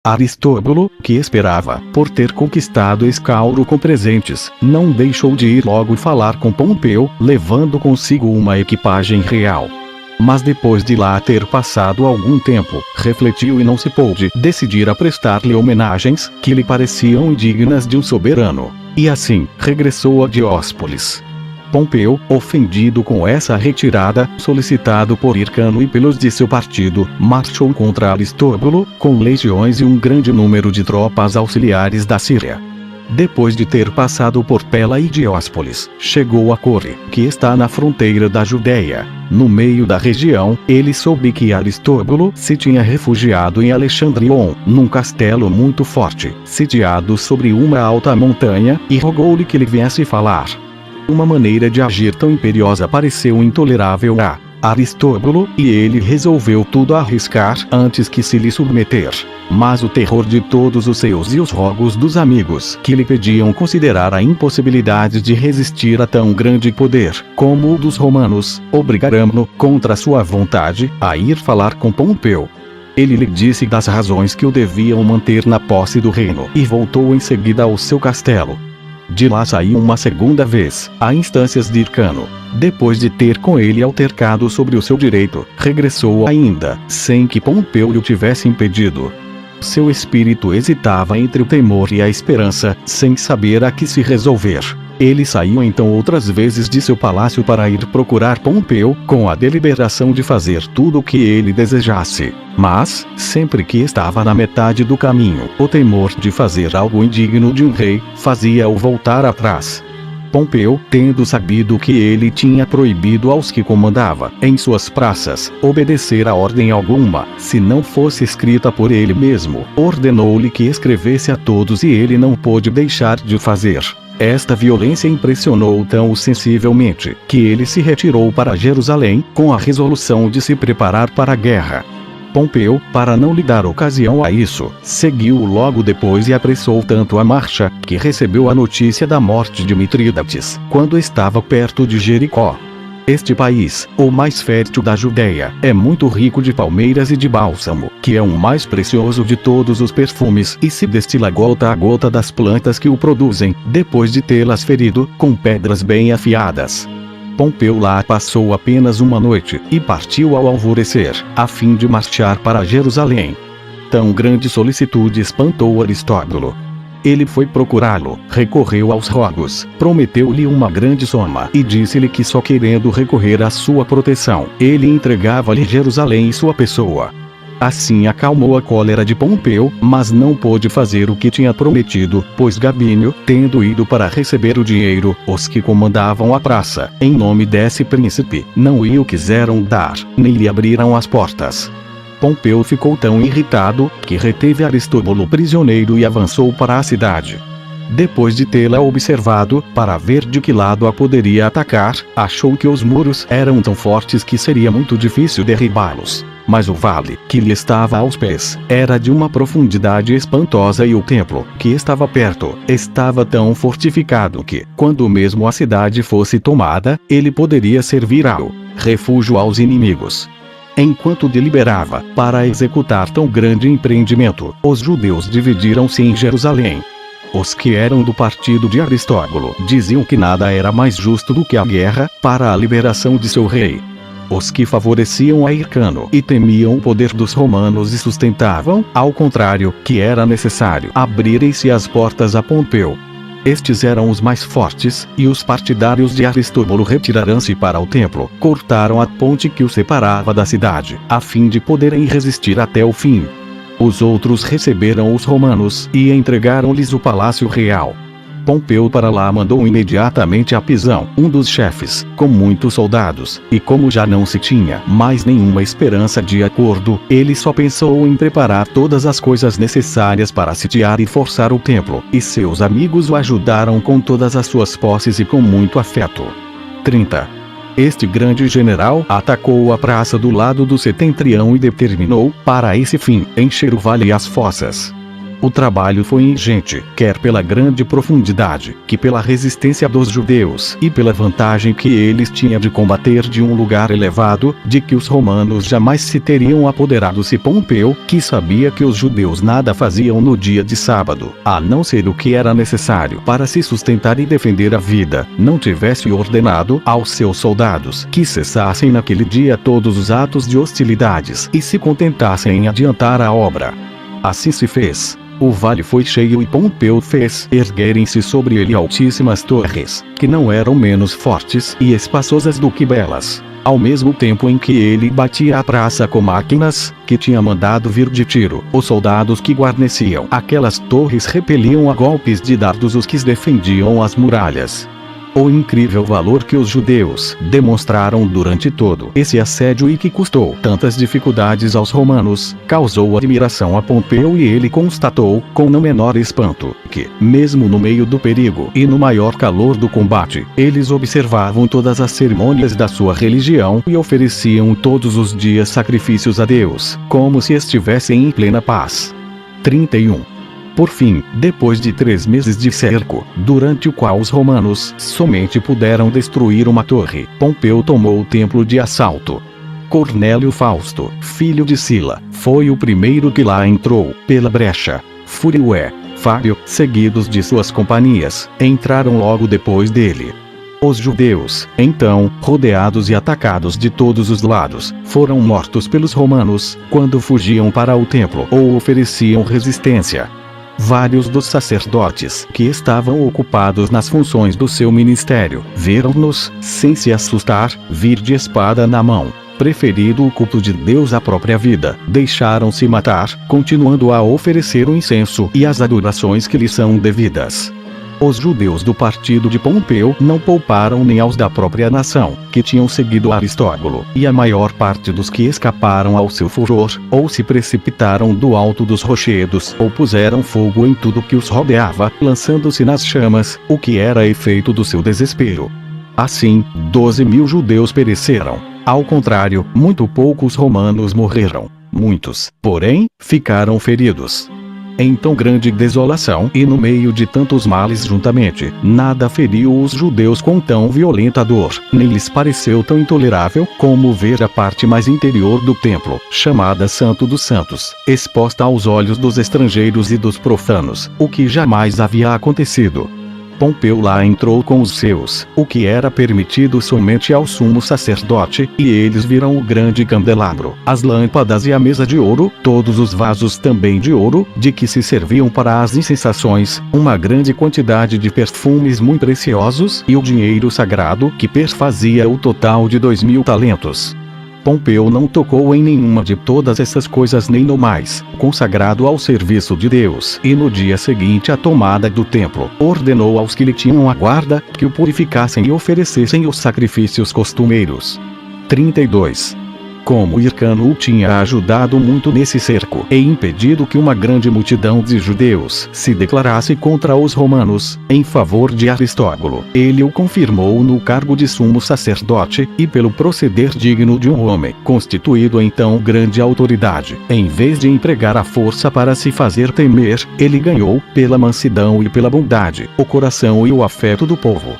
Aristóbulo, que esperava, por ter conquistado Escauro com presentes, não deixou de ir logo falar com Pompeu, levando consigo uma equipagem real. Mas depois de lá ter passado algum tempo, refletiu e não se pôde decidir a prestar-lhe homenagens, que lhe pareciam indignas de um soberano. E assim, regressou a Dióspolis. Pompeu, ofendido com essa retirada, solicitado por Hircano e pelos de seu partido, marchou contra Aristóbulo, com legiões e um grande número de tropas auxiliares da Síria. Depois de ter passado por Pela e Dióspolis, chegou a Core, que está na fronteira da Judéia. No meio da região, ele soube que Aristóbulo se tinha refugiado em Alexandrion, num castelo muito forte, sitiado sobre uma alta montanha, e rogou-lhe que lhe viesse falar. Uma maneira de agir tão imperiosa pareceu intolerável a Aristóbulo, e ele resolveu tudo arriscar antes que se lhe submeter. Mas o terror de todos os seus e os rogos dos amigos que lhe pediam considerar a impossibilidade de resistir a tão grande poder, como o dos romanos, obrigaram-no, contra sua vontade, a ir falar com Pompeu. Ele lhe disse das razões que o deviam manter na posse do reino, e voltou em seguida ao seu castelo. De lá saiu uma segunda vez, a instâncias de Hircano. Depois de ter com ele altercado sobre o seu direito, regressou ainda, sem que Pompeu lhe o tivesse impedido. Seu espírito hesitava entre o temor e a esperança, sem saber a que se resolver. Ele saiu então outras vezes de seu palácio para ir procurar Pompeu, com a deliberação de fazer tudo o que ele desejasse. Mas, sempre que estava na metade do caminho, o temor de fazer algo indigno de um rei, fazia-o voltar atrás. Pompeu, tendo sabido que ele tinha proibido aos que comandava, em suas praças, obedecer a ordem alguma, se não fosse escrita por ele mesmo, ordenou-lhe que escrevesse a todos e ele não pôde deixar de fazer. Esta violência impressionou tão sensivelmente, que ele se retirou para Jerusalém, com a resolução de se preparar para a guerra. Pompeu, para não lhe dar ocasião a isso, seguiu-o logo depois e apressou tanto a marcha, que recebeu a notícia da morte de Mitrídates, quando estava perto de Jericó. Este país, o mais fértil da Judéia, é muito rico de palmeiras e de bálsamo, que é o mais precioso de todos os perfumes, e se destila gota a gota das plantas que o produzem, depois de tê-las ferido, com pedras bem afiadas. Pompeu lá passou apenas uma noite, e partiu ao alvorecer, a fim de marchar para Jerusalém. Tão grande solicitude espantou Aristóbulo. Ele foi procurá-lo, recorreu aos rogos, prometeu-lhe uma grande soma, e disse-lhe que só querendo recorrer à sua proteção, ele entregava-lhe Jerusalém e sua pessoa. Assim acalmou a cólera de Pompeu, mas não pôde fazer o que tinha prometido, pois Gabínio, tendo ido para receber o dinheiro, os que comandavam a praça, em nome desse príncipe, não lhe o quiseram dar, nem lhe abriram as portas. Pompeu ficou tão irritado, que reteve Aristóbulo prisioneiro e avançou para a cidade. Depois de tê-la observado, para ver de que lado a poderia atacar, achou que os muros eram tão fortes que seria muito difícil derribá-los. Mas o vale, que lhe estava aos pés, era de uma profundidade espantosa e o templo, que estava perto, estava tão fortificado que, quando mesmo a cidade fosse tomada, ele poderia servir ao refúgio aos inimigos. Enquanto deliberava, para executar tão grande empreendimento, os judeus dividiram-se em Jerusalém. Os que eram do partido de Aristóbulo diziam que nada era mais justo do que a guerra, para a liberação de seu rei. Os que favoreciam a Hircano e temiam o poder dos romanos e sustentavam, ao contrário, que era necessário abrirem-se as portas a Pompeu. Estes eram os mais fortes, e os partidários de Aristóbulo retiraram-se para o templo, cortaram a ponte que o separava da cidade, a fim de poderem resistir até o fim. Os outros receberam os romanos e entregaram-lhes o palácio real. Pompeu para lá mandou imediatamente a Pisão, um dos chefes, com muitos soldados, e como já não se tinha mais nenhuma esperança de acordo, ele só pensou em preparar todas as coisas necessárias para sitiar e forçar o templo, e seus amigos o ajudaram com todas as suas posses e com muito afeto. 30. Este grande general atacou a praça do lado do setentrião e determinou, para esse fim, encher o vale e as fossas. O trabalho foi ingente, quer pela grande profundidade, que pela resistência dos judeus e pela vantagem que eles tinham de combater de um lugar elevado, de que os romanos jamais se teriam apoderado se Pompeu, que sabia que os judeus nada faziam no dia de sábado, a não ser o que era necessário para se sustentar e defender a vida, não tivesse ordenado aos seus soldados que cessassem naquele dia todos os atos de hostilidades e se contentassem em adiantar a obra. Assim se fez. O vale foi cheio e Pompeu fez erguerem-se sobre ele altíssimas torres, que não eram menos fortes e espaçosas do que belas. Ao mesmo tempo em que ele batia a praça com máquinas, que tinha mandado vir de Tiro, os soldados que guarneciam aquelas torres repeliam a golpes de dardos os que defendiam as muralhas. O incrível valor que os judeus demonstraram durante todo esse assédio e que custou tantas dificuldades aos romanos, causou admiração a Pompeu e ele constatou, com não menor espanto, que, mesmo no meio do perigo e no maior calor do combate, eles observavam todas as cerimônias da sua religião e ofereciam todos os dias sacrifícios a Deus, como se estivessem em plena paz. 31. Por fim, depois de 3 meses de cerco, durante o qual os romanos somente puderam destruir uma torre, Pompeu tomou o templo de assalto. Cornélio Fausto, filho de Sila, foi o primeiro que lá entrou, pela brecha. Fúrio e Fábio, seguidos de suas companhias, entraram logo depois dele. Os judeus, então, rodeados e atacados de todos os lados, foram mortos pelos romanos, quando fugiam para o templo ou ofereciam resistência. Vários dos sacerdotes que estavam ocupados nas funções do seu ministério, viram-nos, sem se assustar, vir de espada na mão. Preferido o culto de Deus à própria vida, deixaram-se matar, continuando a oferecer o incenso e as adorações que lhes são devidas. Os judeus do partido de Pompeu não pouparam nem aos da própria nação, que tinham seguido Aristóbulo, e a maior parte dos que escaparam ao seu furor, ou se precipitaram do alto dos rochedos, ou puseram fogo em tudo que os rodeava, lançando-se nas chamas, o que era efeito do seu desespero. Assim, 12.000 judeus pereceram. Ao contrário, muito poucos romanos morreram. Muitos, porém, ficaram feridos. Em tão grande desolação e no meio de tantos males juntamente, nada feriu os judeus com tão violenta dor, nem lhes pareceu tão intolerável como ver a parte mais interior do templo, chamada Santo dos Santos, exposta aos olhos dos estrangeiros e dos profanos, o que jamais havia acontecido. Pompeu lá entrou com os seus, o que era permitido somente ao sumo sacerdote, e eles viram o grande candelabro, as lâmpadas e a mesa de ouro, todos os vasos também de ouro, de que se serviam para as incensações, uma grande quantidade de perfumes muito preciosos e o dinheiro sagrado que perfazia o total de 2.000 talentos. Pompeu não tocou em nenhuma de todas essas coisas nem no mais, consagrado ao serviço de Deus, e no dia seguinte à tomada do templo, ordenou aos que lhe tinham a guarda, que o purificassem e oferecessem os sacrifícios costumeiros. 32. Como Hircano o tinha ajudado muito nesse cerco e impedido que uma grande multidão de judeus se declarasse contra os romanos, em favor de Aristóbulo, ele o confirmou no cargo de sumo sacerdote, e pelo proceder digno de um homem, constituído então grande autoridade, em vez de empregar a força para se fazer temer, ele ganhou, pela mansidão e pela bondade, o coração e o afeto do povo.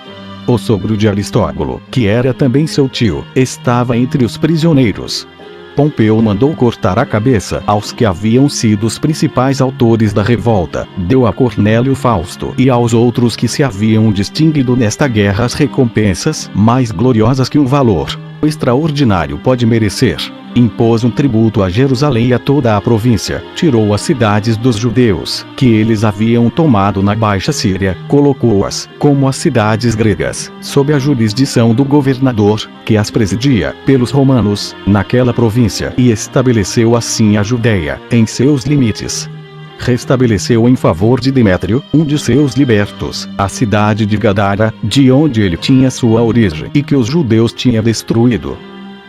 O sogro de Aristóbulo, que era também seu tio, estava entre os prisioneiros. Pompeu mandou cortar a cabeça aos que haviam sido os principais autores da revolta, deu a Cornélio Fausto e aos outros que se haviam distinguido nesta guerra as recompensas mais gloriosas que um valor extraordinário pode merecer. Impôs um tributo a Jerusalém e a toda a província, tirou as cidades dos judeus, que eles haviam tomado na Baixa Síria, colocou-as, como as cidades gregas, sob a jurisdição do governador, que as presidia, pelos romanos, naquela província, e estabeleceu assim a Judéia, em seus limites. Restabeleceu em favor de Demétrio, um de seus libertos, a cidade de Gadara, de onde ele tinha sua origem e que os judeus tinham destruído.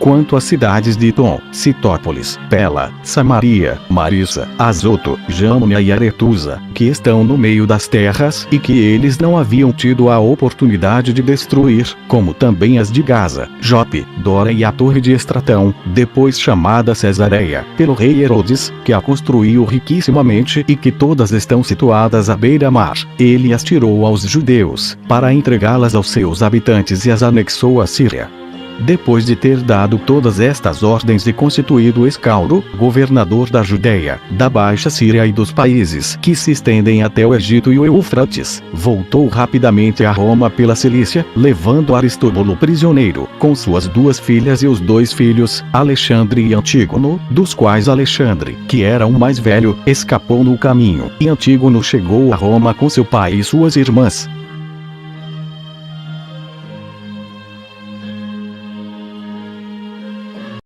quanto às cidades de Tom, Citópolis, Pela, Samaria, Marissa, Azoto, Jâmnia e Aretusa, que estão no meio das terras e que eles não haviam tido a oportunidade de destruir, como também as de Gaza, Jope, Dora e a torre de Estratão, depois chamada Cesareia, pelo rei Herodes, que a construiu riquissimamente e que todas estão situadas à beira-mar. Ele as tirou aos judeus, para entregá-las aos seus habitantes e as anexou à Síria. Depois de ter dado todas estas ordens e constituído Escauro, governador da Judéia, da Baixa Síria e dos países que se estendem até o Egito e o Eufrates, voltou rapidamente a Roma pela Cilícia, levando Aristóbulo prisioneiro, com suas 2 filhas e os 2 filhos, Alexandre e Antígono, dos quais Alexandre, que era o mais velho, escapou no caminho, e Antígono chegou a Roma com seu pai e suas irmãs.